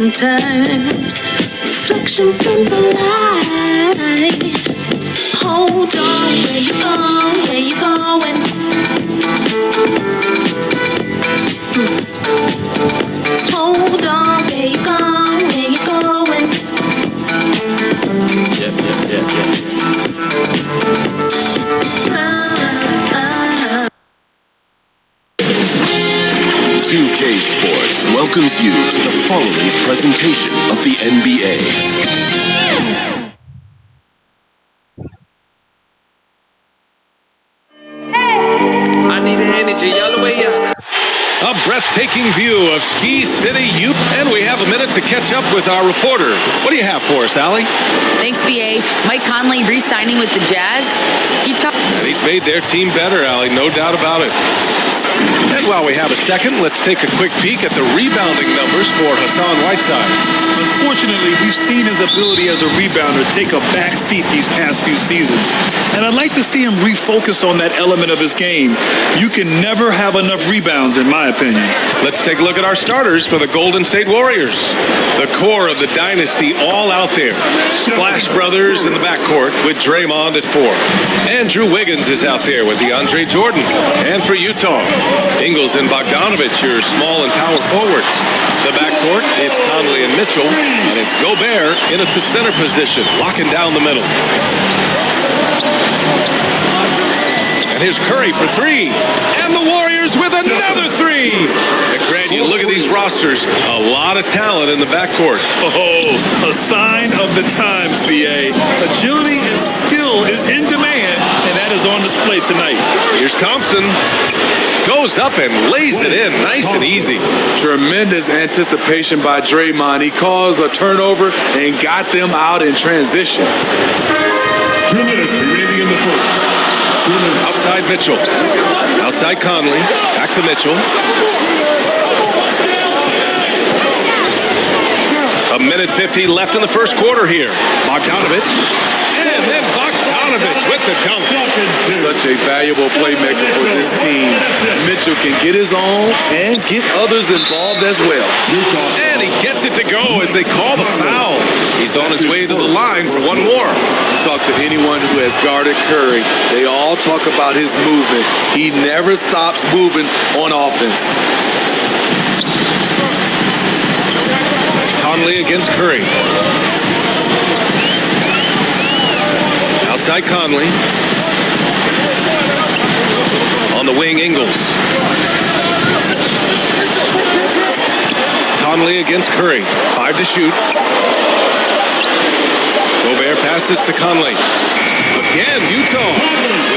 Sometimes reflections in the light. Hold on, where you going? Where you going? Hold on, where you going? Where you going? Yeah. 2K Sports welcomes you to the following presentation of the NBA. I need the energy all the way up. A breathtaking view of Ski City, and we have a minute to catch up with our reporter. What do you have for us, Allie? Thanks, BA. Mike Conley re-signing with the Jazz. And he's made their team better, Allie, no doubt about it. And while we have a second, let's take a quick peek at the rebounding numbers for Hassan Whiteside. Unfortunately, we've seen his ability as a rebounder take a back seat these past few seasons. And I'd like to see him refocus on that element of his game. You can never have enough rebounds, in my opinion. Let's take a look at our starters for the Golden State Warriors. The core of the dynasty all out there. Splash Brothers in the backcourt with Draymond at 4. Andrew Wiggins is out there with DeAndre Jordan. And for Utah, Ingles and Bogdanovich, your small and power forwards. The backcourt, it's Conley and Mitchell, and it's Gobert in at the center position, locking down the middle. And here's Curry for 3. And the Warriors with another 3. And Grant, you look at these rosters, a lot of talent in the backcourt. Oh, a sign of the times, BA. Agility and skill is in demand, and that is on display tonight. Here's Thompson. Goes up and lays it in, nice and easy. Tremendous anticipation by Draymond. He caused a turnover and got them out in transition. 2 minutes remaining in the first. Outside Mitchell. Outside Conley. Back to Mitchell. A minute 50 left in the first quarter here. Bogdanovich. And then Bogdanovich with the dunk. Such a valuable playmaker for this team. Mitchell can get his own and get others involved as well. And he gets it to go as they call the foul. He's on his way to the line for one more. Talk to anyone who has guarded Curry. They all talk about his movement. He never stops moving on offense. Conley against Curry. Outside Conley. On the wing, Ingles. Conley against Curry. 5 to shoot. Gobert passes to Conley. Again, Utah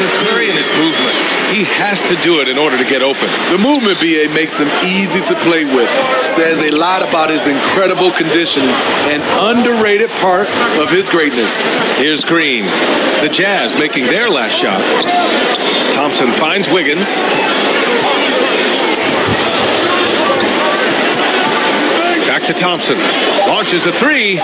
with Curry in his movement. He has to do it in order to get open. The movement, BA, makes him easy to play with. Says a lot about his incredible conditioning, an underrated part of his greatness. Here's Green. The Jazz making their last shot. Thompson finds Wiggins. Back to Thompson. Launches a 3.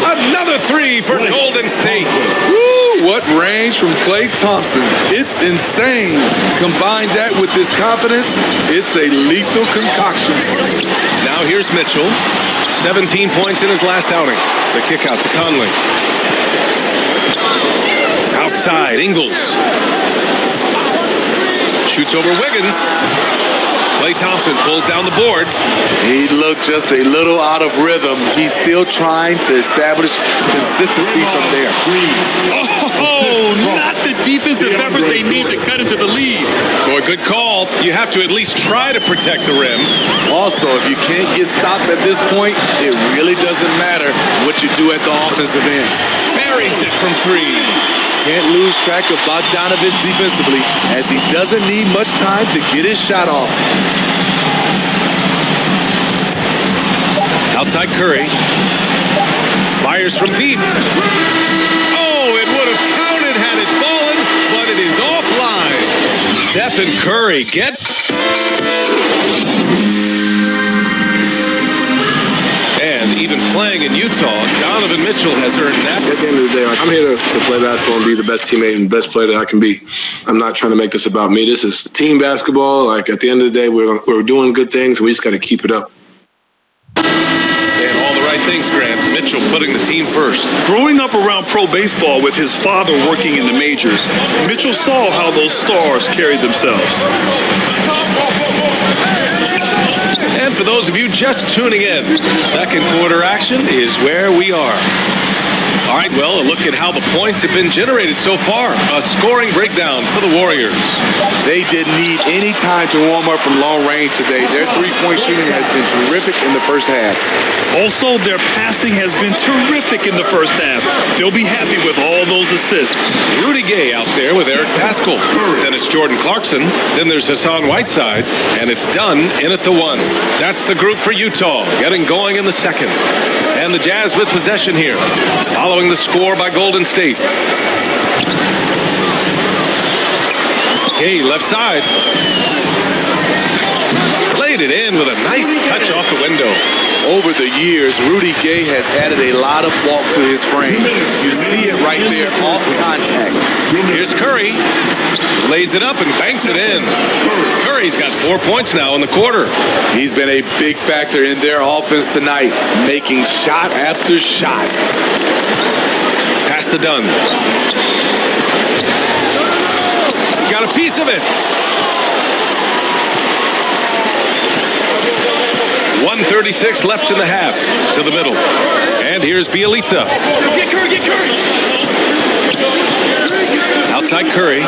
Another 3 for Golden State. Woo, what range from Klay Thompson. It's insane. Combine that with this confidence, it's a lethal concoction. Now here's Mitchell. 17 points in his last outing. The kick out to Conley. Outside, Ingles. Shoots over Wiggins. Klay Thompson pulls down the board. He looked just a little out of rhythm. He's still trying to establish consistency from there. Oh, not the defensive effort they need to cut into the lead. Boy, good call. You have to at least try to protect the rim. Also, if you can't get stops at this point, it really doesn't matter what you do at the offensive end. Buries it from 3. Can't lose track of Bogdanovich defensively, as he doesn't need much time to get his shot off. Outside Curry. Fires from deep. Oh, it would have counted had it fallen, but it is offline. Stephen Curry And even playing in Utah, Donovan Mitchell has earned that. At the end of the day, I'm here to play basketball and be the best teammate and best player that I can be. I'm not trying to make this about me. This is team basketball. Like, at the end of the day, we're doing good things, and we just got to keep it up. And all the Thanks, Grant. Mitchell putting the team first. Growing up around pro baseball with his father working in the majors, Mitchell saw how those stars carried themselves. And for those of you just tuning in, second quarter action is where we are. All right, well, a look at how the points have been generated so far. A scoring breakdown for the Warriors. They didn't need any time to warm up from long range today. Their three-point shooting has been terrific in the first half. Also, their passing has been terrific in the first half. They'll be happy with all those assists. Rudy Gay out there with Eric Pascal. Then it's Jordan Clarkson. Then there's Hassan Whiteside. And it's Dunn in at the 1. That's the group for Utah, getting going in the second. And the Jazz with possession here, following the score by Golden State. Gay left side. Played it in with a nice touch off the window. Over the years, Rudy Gay has added a lot of bulk to his frame. You see it right there off contact. Here's Curry. Lays it up and banks it in. Curry's got 4 points now in the quarter. He's been a big factor in their offense tonight, making shot after shot. Pass to Dunn. Got a piece of it. 1:36 left in the half. To the middle. And here's Bielitsa. Get Curry, get Curry! Outside Curry.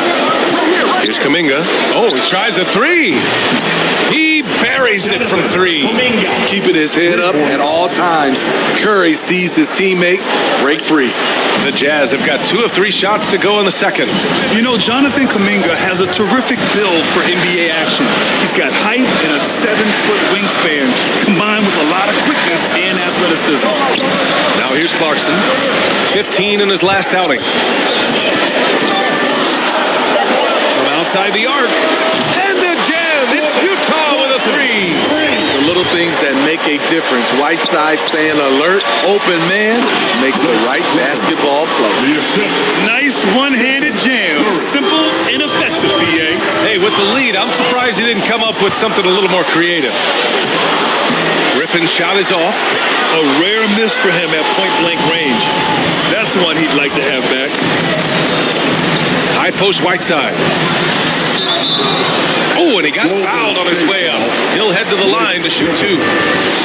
Here's Kuminga. Oh, he tries a 3. He buries it from 3. Keeping his head up at all times. Curry sees his teammate break free. The Jazz have got 2 of 3 shots to go in the second. You know, Jonathan Kuminga has a terrific build for NBA action. He's got height and a 7-foot wingspan, combined with a lot of quickness and athleticism. Now here's Clarkson. 15 in his last outing. From outside the arc. And again, it's Utah with a 3. The little things that make a difference. Whiteside staying alert, open man, makes the right basketball play. Nice one-handed jam. Simple and effective, B.A. Hey, with the lead, I'm surprised he didn't come up with something a little more creative. Griffin's shot is off. A rare miss for him at point-blank range. That's one he'd like to have back. High post Whiteside. Oh, and he got fouled on his way up. He'll head to the line to shoot 2.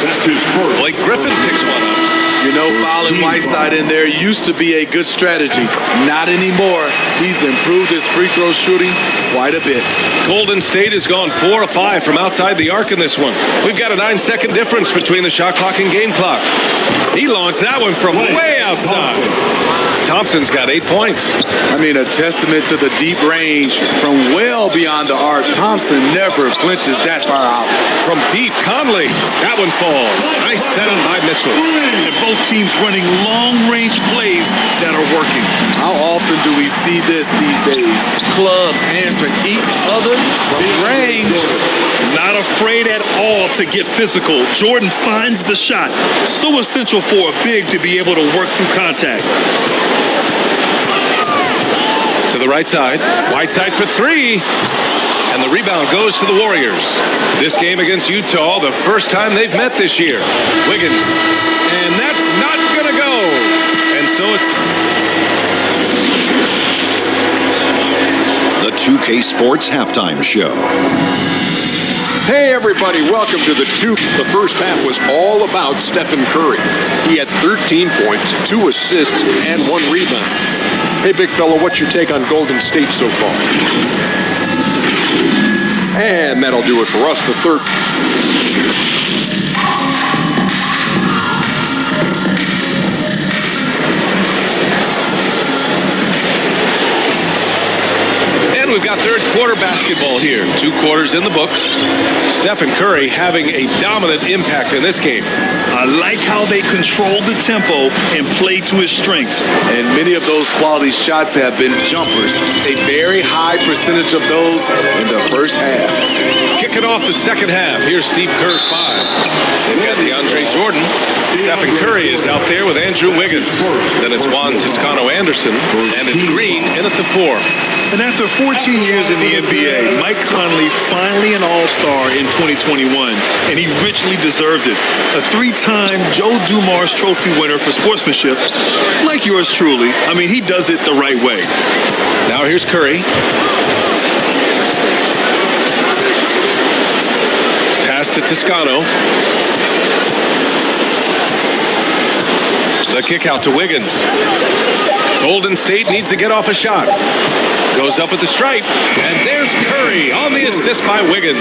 That's his first. Blake Griffin picks one up. You know, fouling Whiteside in there used to be a good strategy. Not anymore. He's improved his free throw shooting quite a bit. Golden State has gone 4 of 5 from outside the arc in this one. We've got a 9-second difference between the shot clock and game clock. He launched that one from way outside. Thompson's got 8 points. I mean, a testament to the deep range from well beyond the arc. Thompson never flinches that far out. From deep, Conley. That one falls. Nice setup by Mitchell. And both teams running long-range plays that are working. How often do we see this these days? Clubs answering each other from range. Not afraid at all to get physical. Jordan finds the shot. So essential for a big to be able to work through contact. To the right side. Whiteside for 3. And the rebound goes to the Warriors. This game against Utah, the first time they've met this year. Wiggins. And that's not going to go. And so it's... The 2K Sports Halftime Show. Hey everybody, welcome to The first half was all about Stephen Curry. He had 13 points, 2 assists, and 1 rebound. Hey big fella, what's your take on Golden State so far? And that'll do it for us, the third. And we've got third quarter basketball here. 2 quarters in the books. Stephen Curry having a dominant impact in this game. I like how they control the tempo and play to his strengths. And many of those quality shots have been jumpers. A very high percentage of those in the first half. Kicking off the second half. Here's Steve Kerr's 5. They've got DeAndre Jordan. Stephen Curry is out there with Andrew Wiggins. Then it's Juan Toscano Anderson. And it's Green in at the 4. And after 14 years in the NBA, Mike Conley finally an All-Star in 2021, and he richly deserved it. A 3-time Joe Dumars Trophy winner for sportsmanship, like yours truly. I mean, he does it the right way. Now here's Curry. Pass to Toscano. The kick out to Wiggins. Golden State needs to get off a shot. Goes up at the stripe, and there's Curry on the assist by Wiggins.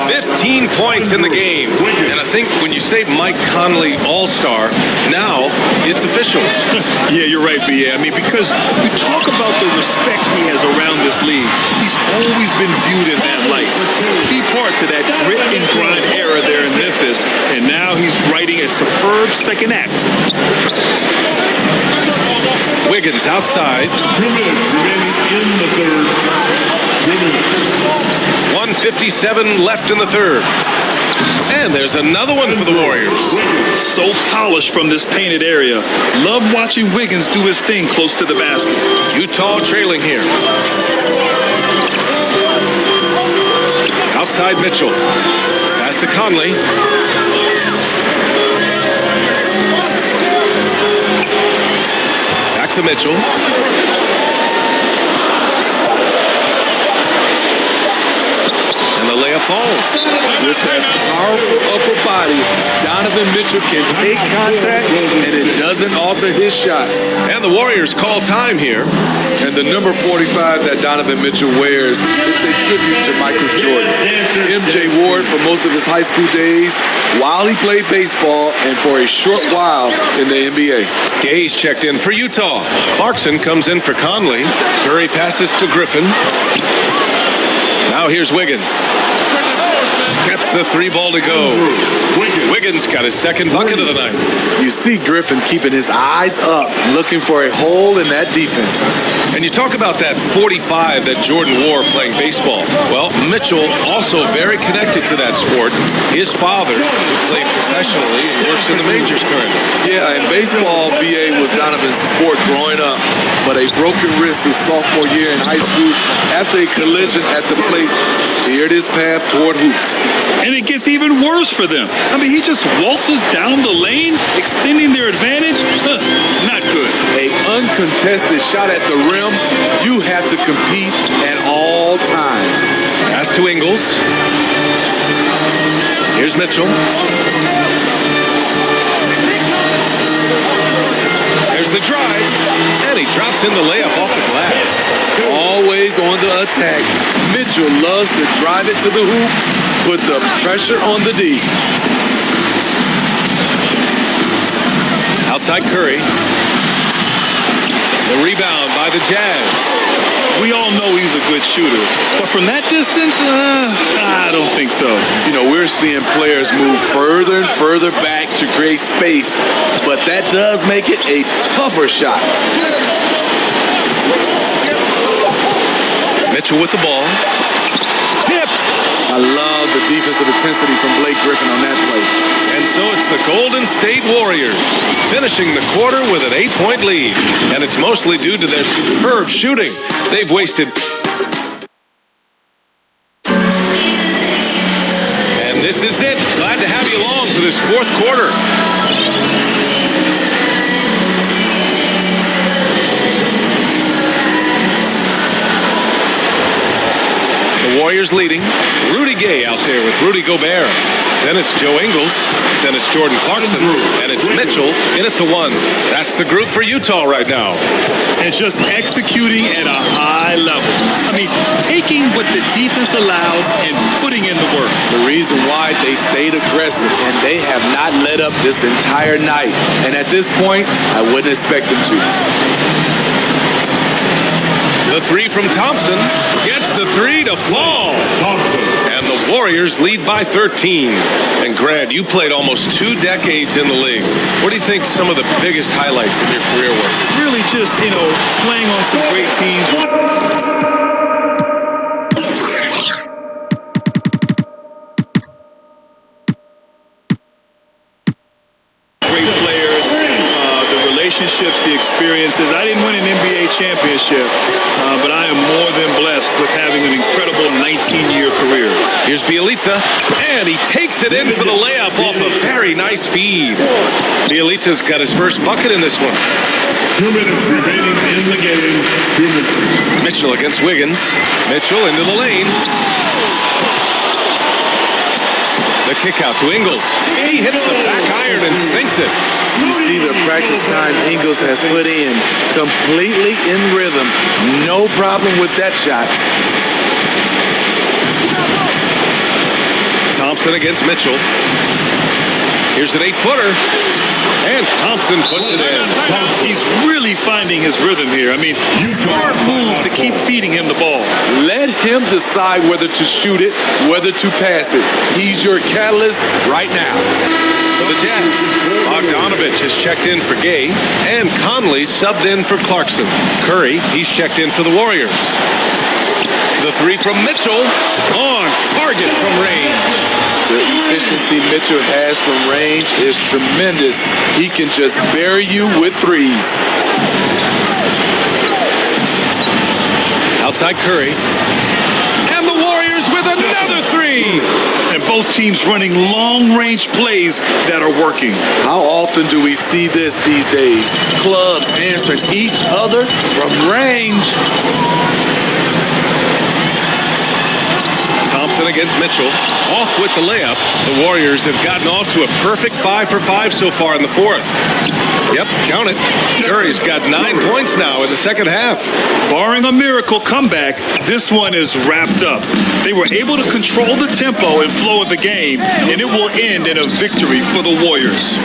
15 points in the game. And I think when you say Mike Conley All-Star, now it's official. Yeah, you're right, B.A. I mean, because we talk about the respect he has around this league. He's always been viewed in that light. Key part to that grit and grind era there in Memphis, and now he's writing a superb second act. Wiggins outside. 2 minutes remaining in the third. 2 minutes. 1:57 left in the third. And there's another one for the Warriors. So polished from this painted area. Love watching Wiggins do his thing close to the basket. Utah trailing here. Outside Mitchell. Pass to Conley. Back to Mitchell. And the layup falls. With that powerful upper body, Donovan Mitchell can take contact, and it doesn't alter his shot. And the Warriors call time here. And the number 45 that Donovan Mitchell wears, it's a tribute to Michael Jordan. MJ wore it for most of his high school days while he played baseball and for a short while in the NBA. Gaze checked in for Utah. Clarkson comes in for Conley. Curry passes to Griffin. Now here's Wiggins. Gets the 3-ball to go. Wiggins got his second bucket of the night. You see Griffin keeping his eyes up, looking for a hole in that defense. And you talk about that 45 that Jordan wore playing baseball. Well, Mitchell also very connected to that sport. His father played professionally and works in the majors currently. Yeah, and baseball, BA, was Donovan's sport growing up. But a broken wrist his sophomore year in high school after a collision at the plate steered his path toward hoops. And it gets even worse for them. I mean, he just waltzes down the lane, extending their advantage. Not good. A uncontested shot at the rim, you have to compete at all times. Pass to Ingles. Here's Mitchell. There's the drive, and he drops in the layup off the glass. Always on the attack. Mitchell loves to drive it to the hoop, put the pressure on the D. Outside Curry. The rebound by the Jazz. We all know he's a good shooter, but from that distance, I don't think so. You know, we're seeing players move further and further back to create space, but that does make it a tougher shot. Mitchell with the ball. Tipped. I love the defensive intensity from Blake Griffin on that play. And so it's the Golden State Warriors finishing the quarter with an 8-point lead. And it's mostly due to their superb shooting. They've wasted. And this is it. Glad to have you along for this fourth quarter. The Warriors leading. Rudy Gay out there with Rudy Gobert. Then it's Joe Ingles. Then it's Jordan Clarkson. And it's Mitchell in at the 1. That's the group for Utah right now. And just executing at a high level. I mean, taking what the defense allows and putting in the work. The reason why they stayed aggressive and they have not let up this entire night. And at this point, I wouldn't expect them to. The 3 from Thompson gets the 3 to fall. And the Warriors lead by 13. And Grant, you played almost 2 decades in the league. What do you think some of the biggest highlights of your career were? Really just, playing on some great teams. relationships, the experiences. I didn't win an NBA championship, but I am more than blessed with having an incredible 19-year career. Here's Bielitsa, and he takes it in for the layup off a very nice feed. Bielitsa's got his first bucket in this one. 2 minutes remaining in the game. 2 minutes. Mitchell against Wiggins. Mitchell into the lane. The kick out to Ingles. He hits the back iron and sinks it. You see the practice time Ingles has put in. Completely in rhythm. No problem with that shot. Thompson against Mitchell. Here's an 8-footer. And Thompson puts it in. He's really finding his rhythm here. I mean, smart move to keep feeding him the ball. Let him decide whether to shoot it, whether to pass it. He's your catalyst right now. For the Jazz, Bogdanovich has checked in for Gay, and Conley subbed in for Clarkson. Curry, he's checked in for the Warriors. The three from Mitchell, on target from range. The efficiency Mitchell has from range is tremendous. He can just bury you with threes. Outside Curry. And the Warriors with another three. And both teams running long-range plays that are working. How often do we see this these days? Clubs answering each other from range. Thompson against Mitchell. Off with the layup. The Warriors have gotten off to a perfect 5 for 5 so far in the fourth. Yep, count it. Curry's got 9 points now in the second half. Barring a miracle comeback, this one is wrapped up. They were able to control the tempo and flow of the game, and it will end in a victory for the Warriors.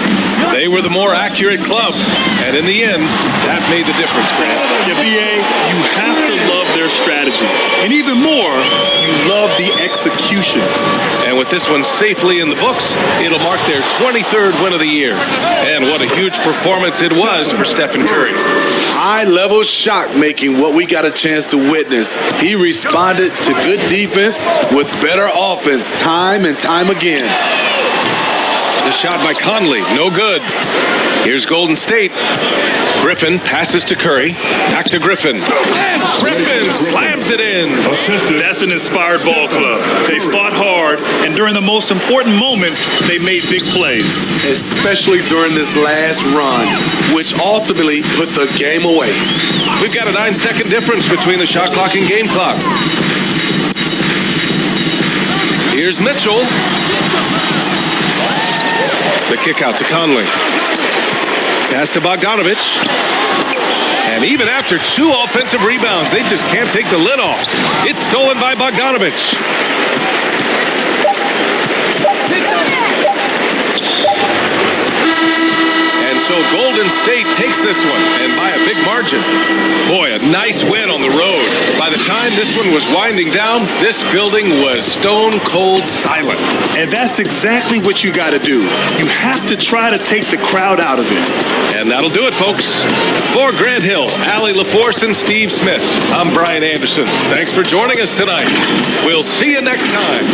They were the more accurate club, and in the end, that made the difference, Grant. Yeah, BA, you have to love their strategy. And even more, you love the execution. And with this one safely in the books, it'll mark their 23rd win of the year. And what a huge performance it was for Stephen Curry. High-level shot making, what we got a chance to witness. He responded to good defense with better offense time and time again. The shot by Conley, no good. Here's Golden State. Griffin passes to Curry. Back to Griffin. And Griffin slams it in. That's an inspired ball club. They fought hard, and during the most important moments, they made big plays. Especially during this last run, which ultimately put the game away. We've got a 9-second difference between the shot clock and game clock. Here's Mitchell. The kick out to Conley. Pass to Bogdanovich. And even after 2 offensive rebounds, they just can't take the lid off. It's stolen by Bogdanovich. And so Golden State takes this one, and by a big margin. Boy, a nice win on the road. By the time this one was winding down, this building was stone cold silent. And that's exactly what you got to do. You have to try to take the crowd out of it. And that'll do it, folks. For Grant Hill, Allie LaForce, and Steve Smith, I'm Brian Anderson. Thanks for joining us tonight. We'll see you next time.